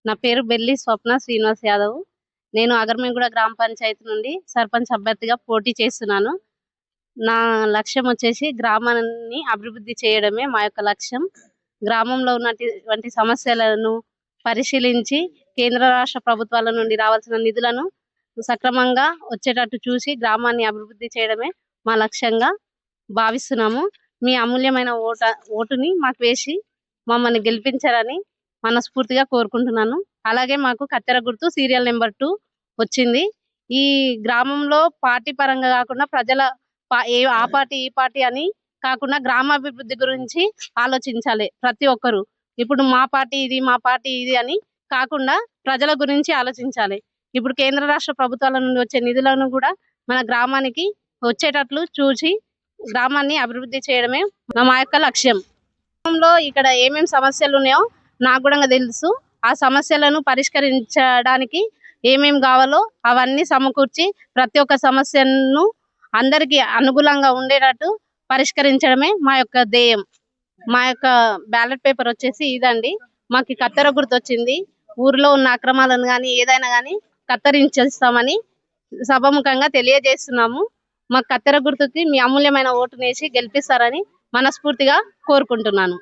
నా పేరు బెల్లి స్వప్న శ్రీనివాస్ యాదవ్. నేను అగర్మెంగూడ గ్రామ పంచాయతీ నుండి సర్పంచ్ అభ్యర్థిగా పోటీ చేస్తున్నాను. నా లక్ష్యం వచ్చేసి గ్రామాన్ని అభివృద్ధి చేయడమే మా యొక్క లక్ష్యం. గ్రామంలో ఉన్నటువంటి సమస్యలను పరిశీలించి కేంద్ర రాష్ట్ర ప్రభుత్వాల నుండి రావాల్సిన నిధులను సక్రమంగా వచ్చేటట్టు చూసి గ్రామాన్ని అభివృద్ధి చేయడమే మా లక్ష్యంగా భావిస్తున్నాము. మీ అమూల్యమైన ఓటుని మాకు వేసి మమ్మల్ని గెలిపించారని మనస్ఫూర్తిగా కోరుకుంటున్నాను. అలాగే మాకు కత్తెర గుర్తు సీరియల్ నెంబర్ 2 వచ్చింది. ఈ గ్రామంలో పార్టీ పరంగా కాకుండా ప్రజల ఆ పార్టీ ఈ పార్టీ అని కాకుండా గ్రామాభివృద్ధి గురించి ఆలోచించాలి ప్రతి ఒక్కరు. ఇప్పుడు మా పార్టీ ఇది అని కాకుండా ప్రజల గురించి ఆలోచించాలి. ఇప్పుడు కేంద్ర రాష్ట్ర ప్రభుత్వాల నుండి వచ్చే నిధులను కూడా మన గ్రామానికి వచ్చేటట్లు చూసి గ్రామాన్ని అభివృద్ధి చేయడమే మా యొక్క లక్ష్యం. గ్రామంలో ఇక్కడ ఏమేమి సమస్యలు ఉన్నాయో నాకు కూడా తెలుసు. ఆ సమస్యలను పరిష్కరించడానికి ఏమేమి కావాలో అవన్నీ సమకూర్చి ప్రతి ఒక్క సమస్యను అందరికీ అనుకూలంగా ఉండేటట్టు పరిష్కరించడమే మా యొక్క ధ్యేయం. మా యొక్క బ్యాలెట్ పేపర్ వచ్చేసి ఇదండి. మాకు కత్తెర గుర్తు వచ్చింది. ఊర్లో ఉన్న అక్రమాలను కానీ ఏదైనా కానీ కత్తరించేస్తామని సభాముఖంగా తెలియజేస్తున్నాము. మా కత్తెర గుర్తుకి మీ అమూల్యమైన ఓటునేసి గెలిపిస్తారని మనస్ఫూర్తిగా కోరుకుంటున్నాను.